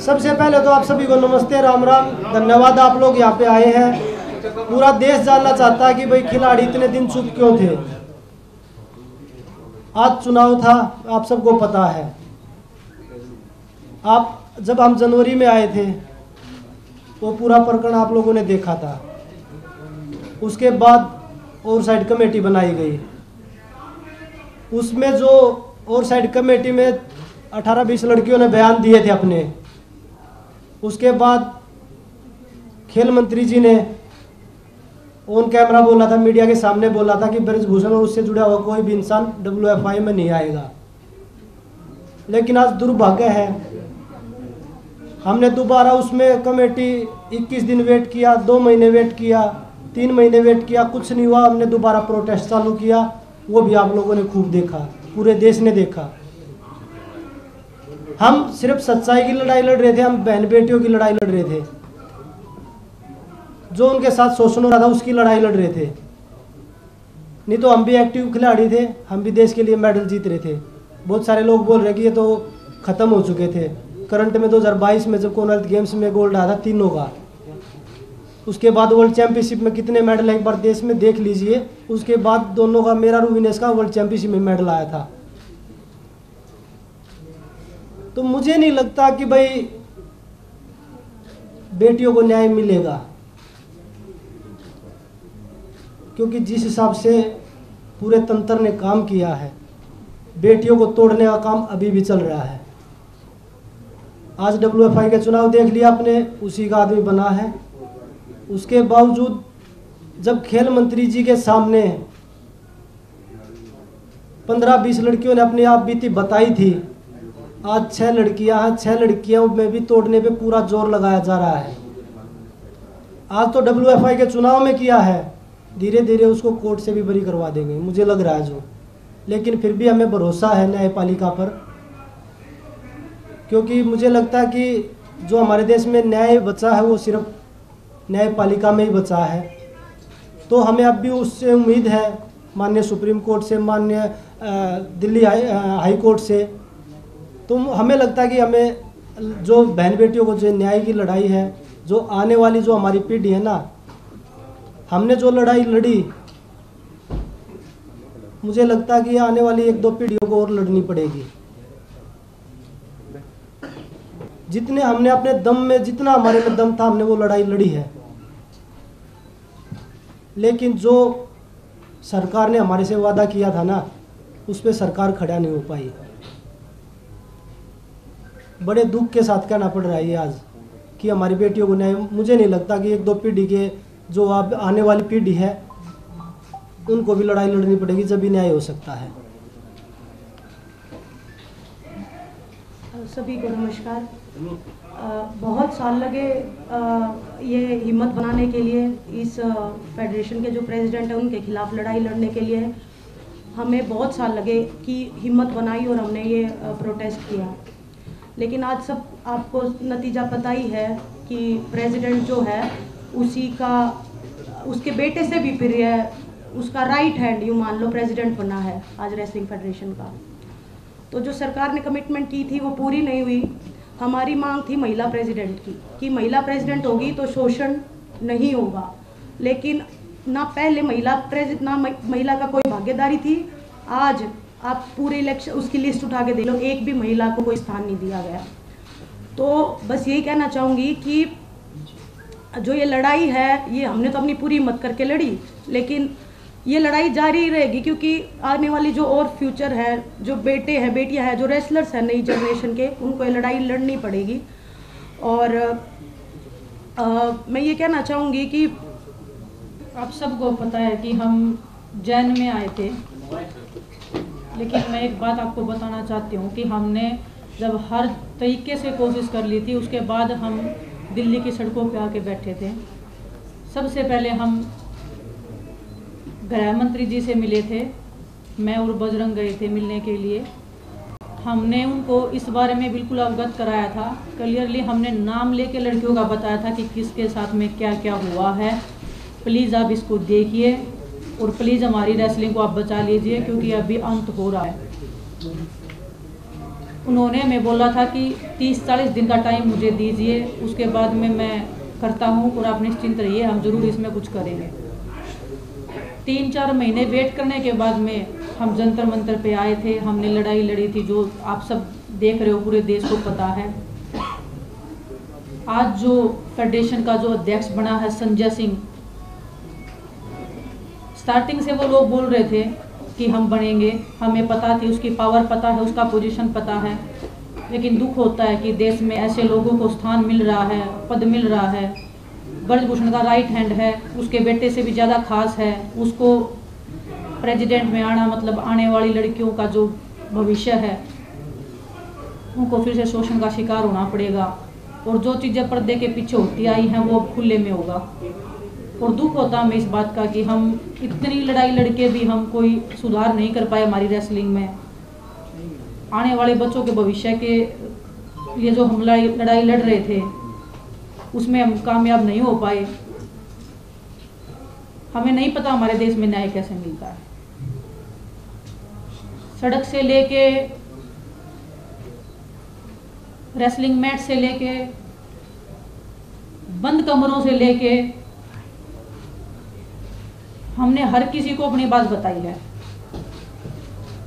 सबसे पहले तो आप सभी को नमस्ते, राम राम। धन्यवाद आप लोग यहाँ पे आए हैं। पूरा देश जानना चाहता है कि भाई खिलाड़ी इतने दिन चुप क्यों थे। आज चुनाव था, आप सबको पता है। आप जब हम जनवरी में आए थे वो पूरा प्रकरण आप लोगों ने देखा था। उसके बाद ओवरसाइड कमेटी बनाई गई। उसमें जो ओवरसाइड कमेटी में 18-20 लड़कियों ने बयान दिए थे अपने। उसके बाद खेल मंत्री जी ने ऑन कैमरा बोला था, मीडिया के सामने बोला था कि ब्रजभूषण और उससे जुड़ा हुआ कोई भी इंसान WFI में नहीं आएगा। लेकिन आज दुर्भाग्य है, हमने दोबारा उसमें कमेटी 21 दिन वेट किया, 2 महीने वेट किया, 3 महीने वेट किया, कुछ नहीं हुआ। हमने दोबारा प्रोटेस्ट चालू किया, वो भी आप लोगों ने खूब देखा, पूरे देश ने देखा। हम सिर्फ सच्चाई की लड़ाई लड़ रहे थे, हम बहन बेटियों की लड़ाई लड़ रहे थे। जो उनके साथ शोषण हो रहा था उसकी लड़ाई लड़ रहे थे। नहीं तो हम भी एक्टिव खिलाड़ी थे, हम भी देश के लिए मेडल जीत रहे थे। बहुत सारे लोग बोल रहे कि ये तो ख़त्म हो चुके थे। करंट में 2022 में जब कॉमनवेल्थ गेम्स में गोल्ड आया था तीनों का, उसके बाद वर्ल्ड चैंपियनशिप में कितने मेडल एक बार देश में देख लीजिए। उसके बाद दोनों का, मेरा रूविनेश का वर्ल्ड चैंपियनशिप में मेडल आया था। तो मुझे नहीं लगता कि भाई बेटियों को न्याय मिलेगा, क्योंकि जिस हिसाब से पूरे तंत्र ने काम किया है, बेटियों को तोड़ने का काम अभी भी चल रहा है। आज WFI का चुनाव देख लिया आपने, उसी का आदमी बना है। उसके बावजूद जब खेल मंत्री जी के सामने 15-20 लड़कियों ने अपनी आप बीती बताई थी, आज 6 लड़कियां में भी तोड़ने पे पूरा जोर लगाया जा रहा है। आज तो WFI के चुनाव में किया है, धीरे धीरे उसको कोर्ट से भी बरी करवा देंगे, मुझे लग रहा है जो। लेकिन फिर भी हमें भरोसा है न्यायपालिका पर, क्योंकि मुझे लगता है कि जो हमारे देश में न्याय बचा है वो सिर्फ न्यायपालिका में ही बचा है। तो हमें अब भी उससे उम्मीद है, माननीय सुप्रीम कोर्ट से, माननीय दिल्ली हाई कोर्ट से। तो हमें लगता है कि हमें जो बहन बेटियों को जो न्याय की लड़ाई है, जो आने वाली जो हमारी पीढ़ी है ना, हमने जो लड़ाई लड़ी, मुझे लगता है कि आने वाली 1-2 पीढ़ियों को और लड़नी पड़ेगी। जितने हमने अपने दम में, जितना हमारे में दम था, हमने वो लड़ाई लड़ी है। लेकिन जो सरकार ने हमारे से वादा किया था ना, उस पर सरकार खड़ा नहीं हो पाई। बड़े दुख के साथ कहना पड़ रहा है ये आज कि हमारी बेटियों को न्याय, मुझे नहीं लगता कि 1-2 पीढ़ी के जो अब आने वाली पीढ़ी है उनको भी लड़ाई लड़नी पड़ेगी, जब भी न्याय हो सकता है। सभी को नमस्कार। बहुत साल लगे ये हिम्मत बनाने के लिए, इस फेडरेशन के जो प्रेसिडेंट हैं उनके खिलाफ लड़ाई लड़ने के लिए हमें बहुत साल लगे कि हिम्मत बनाई और हमने ये प्रोटेस्ट किया। लेकिन आज सब आपको नतीजा पता ही है कि प्रेसिडेंट जो है उसके बेटे से भी प्रिय है, उसका राइट हैंड यूँ मान लो प्रेसिडेंट बना है आज रेसलिंग फेडरेशन का। तो जो सरकार ने कमिटमेंट की थी वो पूरी नहीं हुई। हमारी मांग थी महिला प्रेसिडेंट की, कि महिला प्रेसिडेंट होगी तो शोषण नहीं होगा। लेकिन ना पहले महिला का कोई भागीदारी थी। आज आप पूरे इलेक्शन उसकी लिस्ट उठा के देख लो, एक भी महिला को कोई स्थान नहीं दिया गया। तो बस यही कहना चाहूँगी कि जो ये लड़ाई है, ये हमने तो अपनी पूरी हिम्मत करके लड़ी, लेकिन ये लड़ाई जारी रहेगी, क्योंकि आने वाली जो और फ्यूचर है, जो बेटे हैं, बेटियां हैं, जो रेसलर्स हैं नई जनरेशन के, उनको ये लड़ाई लड़नी पड़ेगी। और मैं ये कहना चाहूँगी कि आप सबको पता है कि हम जैन में आए थे, लेकिन मैं एक बात आपको बताना चाहती हूँ कि हमने जब हर तरीके से कोशिश कर ली थी, उसके बाद हम दिल्ली की सड़कों पे आके बैठे थे। सबसे पहले हम गृह मंत्री जी से मिले थे, मैं और बजरंग गए थे मिलने के लिए। हमने उनको इस बारे में बिल्कुल अवगत कराया था, क्लियरली हमने नाम लेके लड़कियों का बताया था कि किसके साथ में क्या क्या हुआ है। प्लीज़ आप इसको देखिए और प्लीज़ हमारी रेसलिंग को आप बचा लीजिए, क्योंकि अभी अंत हो रहा है। उन्होंने मैं बोला था कि 30-40 दिन का टाइम मुझे दीजिए, उसके बाद में मैं करता हूँ और आप निश्चिंत रहिए, हम जरूर इसमें कुछ करेंगे। 3-4 महीने वेट करने के बाद में हम जंतर मंतर पे आए थे, हमने लड़ाई लड़ी थी, जो आप सब देख रहे हो, पूरे देश को पता है। आज जो फेडरेशन का जो अध्यक्ष बना है संजय सिंह, स्टार्टिंग से वो लोग बोल रहे थे कि हम बनेंगे, हमें पता थी, उसकी पावर पता है, उसका पोजीशन पता है, लेकिन दुख होता है कि देश में ऐसे लोगों को स्थान मिल रहा है, पद मिल रहा है। ब्रजभूषण का राइट हैंड है, उसके बेटे से भी ज़्यादा खास है, उसको प्रेसिडेंट में आना मतलब आने वाली लड़कियों का जो भविष्य है उनको फिर से शोषण का शिकार होना पड़ेगा, और जो चीज़ें पर्दे के पीछे होती आई हैं वो खुले में होगा। और दुख होता है हमें इस बात का कि हम इतनी लड़ाई लड़के भी हम कोई सुधार नहीं कर पाए हमारी रेसलिंग में। आने वाले बच्चों के भविष्य के लिए जो हम लड़ाई लड़ रहे थे उसमें हम कामयाब नहीं हो पाए। हमें नहीं पता हमारे देश में न्याय कैसे मिलता है। सड़क से लेके रेसलिंग मैट से लेके बंद कमरों से लेके हमने हर किसी को अपनी बात बताई है।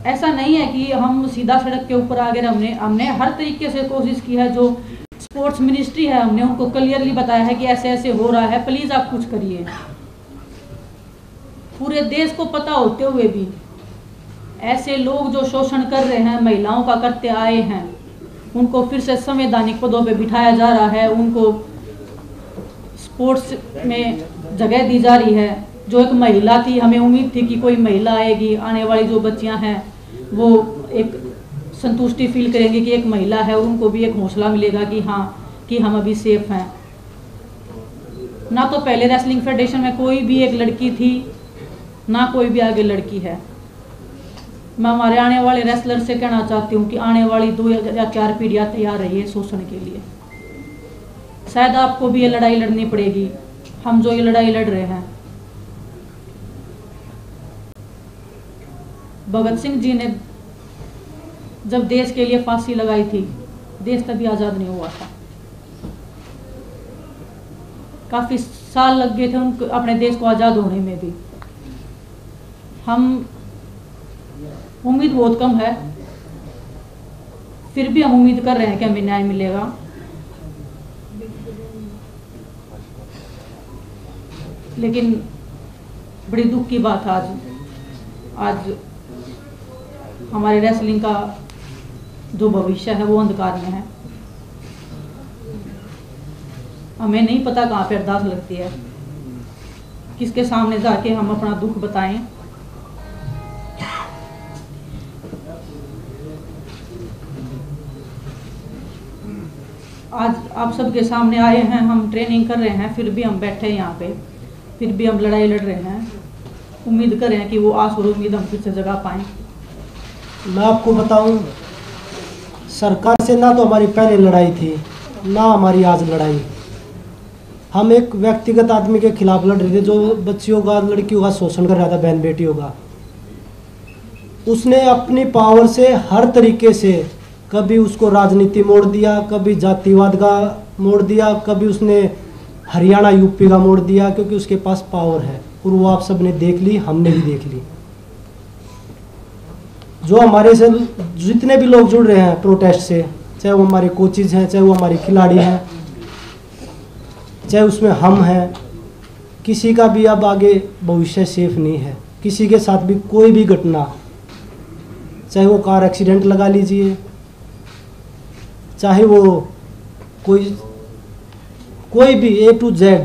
ऐसा नहीं है कि हम सीधा सड़क के ऊपर आ गए, हमने हर तरीके से कोशिश की है। जो स्पोर्ट्स मिनिस्ट्री है हमने उनको क्लियरली बताया है कि ऐसे ऐसे हो रहा है, प्लीज आप कुछ करिए। पूरे देश को पता होते हुए भी ऐसे लोग जो शोषण कर रहे हैं, महिलाओं का करते आए हैं, उनको फिर से संवैधानिक पदों पे बिठाया जा रहा है, उनको स्पोर्ट्स में जगह दी जा रही है। जो एक महिला थी, हमें उम्मीद थी कि कोई महिला आएगी, आने वाली जो बच्चियां हैं वो एक संतुष्टि फील करेंगे कि एक महिला है, और उनको भी एक हौसला मिलेगा कि हाँ कि हम अभी सेफ हैं। ना तो पहले रेसलिंग फेडरेशन में कोई भी एक लड़की थी, ना कोई भी आगे लड़की है। मैं हमारे आने वाले रेसलर से कहना चाहती हूँ कि आने वाली 2 या 4 पीढ़ियाँ तैयार रहिए शोषण के लिए। शायद आपको भी ये लड़ाई लड़नी पड़ेगी, हम जो ये लड़ाई लड़ रहे हैं। भगत सिंह जी ने जब देश के लिए फांसी लगाई थी, देश तभी आज़ाद नहीं हुआ था। काफ़ी साल लग गए थे उनको अपने देश को आज़ाद होने में भी। हम उम्मीद बहुत कम है, फिर भी हम उम्मीद कर रहे हैं कि हमें न्याय मिलेगा। लेकिन बड़ी दुख की बात आज हमारे रेसलिंग का जो भविष्य है वो अंधकार में है। हमें नहीं पता कहाँ पे अरदास लगती है, किसके सामने जाके हम अपना दुख बताएं। आज आप सबके सामने आए हैं, हम ट्रेनिंग कर रहे हैं, फिर भी हम बैठे हैं यहाँ पे, फिर भी हम लड़ाई लड़ रहे हैं। उम्मीद कर रहे हैं कि वो आस और उम्मीद हम फिर से जगा पाएं। मैं आपको बताऊं, सरकार से ना तो हमारी पहले लड़ाई थी, ना हमारी आज लड़ाई। हम एक व्यक्तिगत आदमी के खिलाफ लड़ रहे थे जो बच्चियों का, लड़कियों का शोषण कर रहा था, बहन बेटियों का। उसने अपनी पावर से हर तरीके से कभी उसको राजनीति मोड़ दिया, कभी जातिवाद का मोड़ दिया, कभी उसने हरियाणा यूपी का मोड़ दिया, क्योंकि उसके पास पावर है। और वो आप सब ने देख ली, हमने भी देख ली। जो हमारे से जितने भी लोग जुड़ रहे हैं प्रोटेस्ट से, चाहे वो हमारे कोचिज हैं, चाहे वो हमारे खिलाड़ी हैं, चाहे उसमें हम हैं, किसी का भी अब आगे भविष्य सेफ नहीं है। किसी के साथ भी कोई भी घटना, चाहे वो कार एक्सीडेंट लगा लीजिए, चाहे वो कोई भी A to Z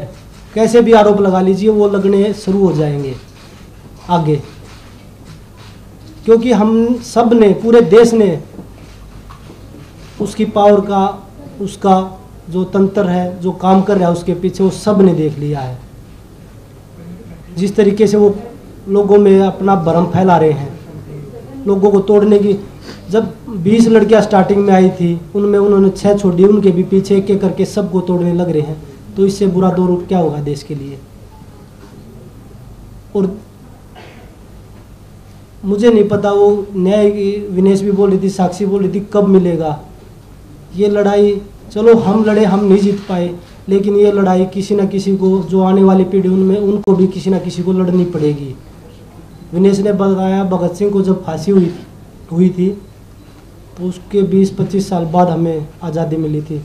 कैसे भी आरोप लगा लीजिए, वो लगने शुरू हो जाएंगे आगे। क्योंकि हम सब ने, पूरे देश ने उसकी पावर का, उसका जो तंत्र है, जो काम कर रहा है उसके पीछे, वो सब ने देख लिया है। जिस तरीके से वो लोगों में अपना भ्रम फैला रहे हैं, लोगों को तोड़ने की। जब 20 लड़कियां स्टार्टिंग में आई थी, उनमें उन्होंने 6 छोड़ी, उनके भी पीछे एक एक करके सबको तोड़ने लग रहे हैं। तो इससे बुरा दौर क्या होगा देश के लिए। और मुझे नहीं पता, वो न्याय विनेश भी बोल रही थी, साक्षी बोल रही थी कब मिलेगा। ये लड़ाई चलो हम लड़े, हम नहीं जीत पाए, लेकिन ये लड़ाई किसी न किसी को, जो आने वाली पीढ़ी उनमें, उनको भी किसी न किसी को लड़नी पड़ेगी। विनेश ने बताया भगत सिंह को जब फांसी हुई थी तो उसके 20-25 साल बाद हमें आज़ादी मिली थी,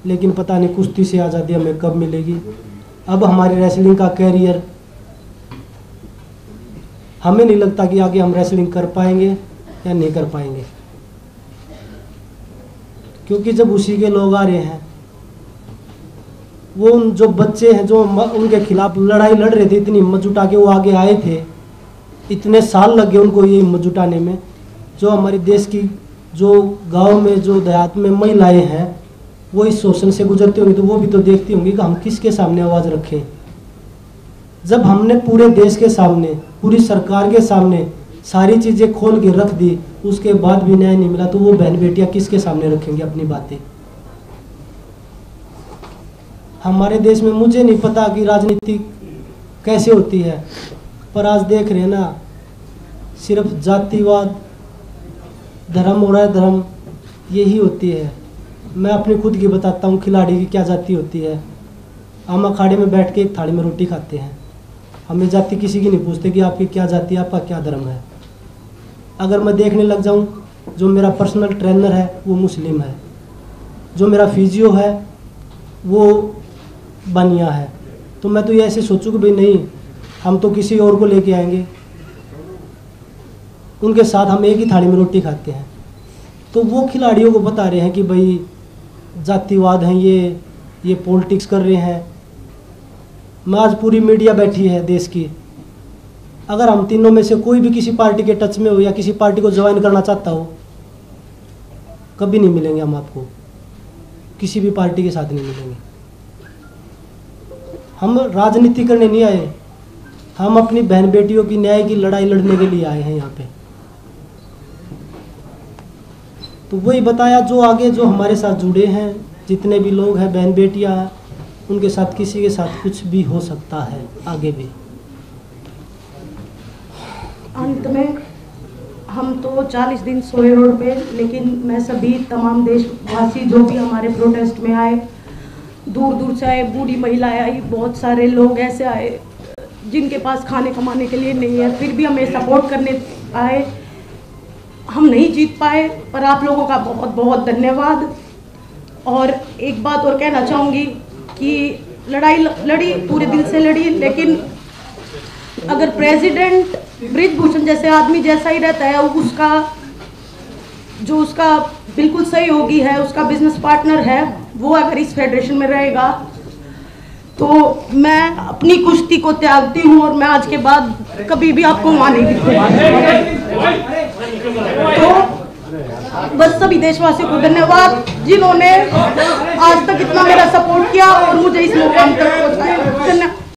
लेकिन पता नहीं कुश्ती से आज़ादी हमें कब मिलेगी। अब हमारी रेसलिंग का कैरियर, हमें नहीं लगता कि आगे हम रेसलिंग कर पाएंगे या नहीं कर पाएंगे, क्योंकि जब उसी के लोग आ रहे हैं, वो उन जो बच्चे हैं जो उनके खिलाफ लड़ाई लड़ रहे थे, इतनी हिम्मत जुटा के वो आगे आए थे, इतने साल लग गए उनको ये हिम्मत जुटाने में। जो हमारे देश की जो गांव में, जो देहात में महिलाएं हैं, वो इस शोषण से गुजरती होंगी, तो वो भी तो देखती होंगी कि हम किसके सामने आवाज़ रखें। जब हमने पूरे देश के सामने, पूरी सरकार के सामने सारी चीज़ें खोल के रख दी, उसके बाद भी न्याय नहीं मिला, तो वो बहन बेटियां किसके सामने रखेंगे अपनी बातें। हमारे देश में मुझे नहीं पता कि राजनीति कैसे होती है, पर आज देख रहे हैं ना, सिर्फ जातिवाद, धर्म हो रहा है, धर्म यही होती है। मैं अपनी खुद की बताता हूँ, खिलाड़ी की क्या जाति होती है। हम अखाड़े में बैठ के एक थाली में रोटी खाते हैं, हमें जाति किसी की नहीं पूछते कि आपकी क्या जाति है, आपका क्या धर्म है। अगर मैं देखने लग जाऊँ, जो मेरा पर्सनल ट्रेनर है वो मुस्लिम है, जो मेरा फिजियो है वो बनिया है, तो मैं तो ये ऐसे सोचूँ कि भाई नहीं, हम तो किसी और को लेके आएंगे, उनके साथ हम एक ही थाली में रोटी खाते हैं। तो वो खिलाड़ियों को बता रहे हैं कि भाई जातिवाद हैं, ये पॉलिटिक्स कर रहे हैं। मैं आज पूरी मीडिया बैठी है देश की, अगर हम तीनों में से कोई भी किसी पार्टी के टच में हो या किसी पार्टी को ज्वाइन करना चाहता हो, कभी नहीं मिलेंगे हम आपको, किसी भी पार्टी के साथ नहीं मिलेंगे। हम राजनीति करने नहीं आए, हम अपनी बहन बेटियों की न्याय की लड़ाई लड़ने के लिए आए हैं यहाँ पे। तो वही बताया, जो आगे जो हमारे साथ जुड़े हैं, जितने भी लोग हैं, बहन बेटियां हैं, उनके साथ किसी के साथ कुछ भी हो सकता है आगे भी। अंत में हम तो 40 दिन सोए रोड पे, लेकिन मैं सभी तमाम देशवासी जो भी हमारे प्रोटेस्ट में आए, दूर दूर से आए, बूढ़ी महिलाएं आई, बहुत सारे लोग ऐसे आए जिनके पास खाने कमाने के लिए नहीं है, फिर भी हमें सपोर्ट करने आए। हम नहीं जीत पाए, पर आप लोगों का बहुत बहुत धन्यवाद। और एक बात और कहना चाहूँगी कि लड़ाई लड़ी, पूरे दिल से लड़ी, लेकिन अगर प्रेसिडेंट बृजभूषण जैसे आदमी जैसा ही रहता है, उसका बिल्कुल सहयोगी है, उसका बिजनेस पार्टनर है, वो अगर इस फेडरेशन में रहेगा, तो मैं अपनी कुश्ती को त्यागती हूँ और मैं आज के बाद कभी भी आपको वहाँ नहीं दिखूंगा। तो बस सभी देशवासियों को धन्यवाद जिन्होंने आज तक इतना मेरा सपोर्ट किया और मुझे इस मुकाम तक पहुँचाया। धन्यवाद।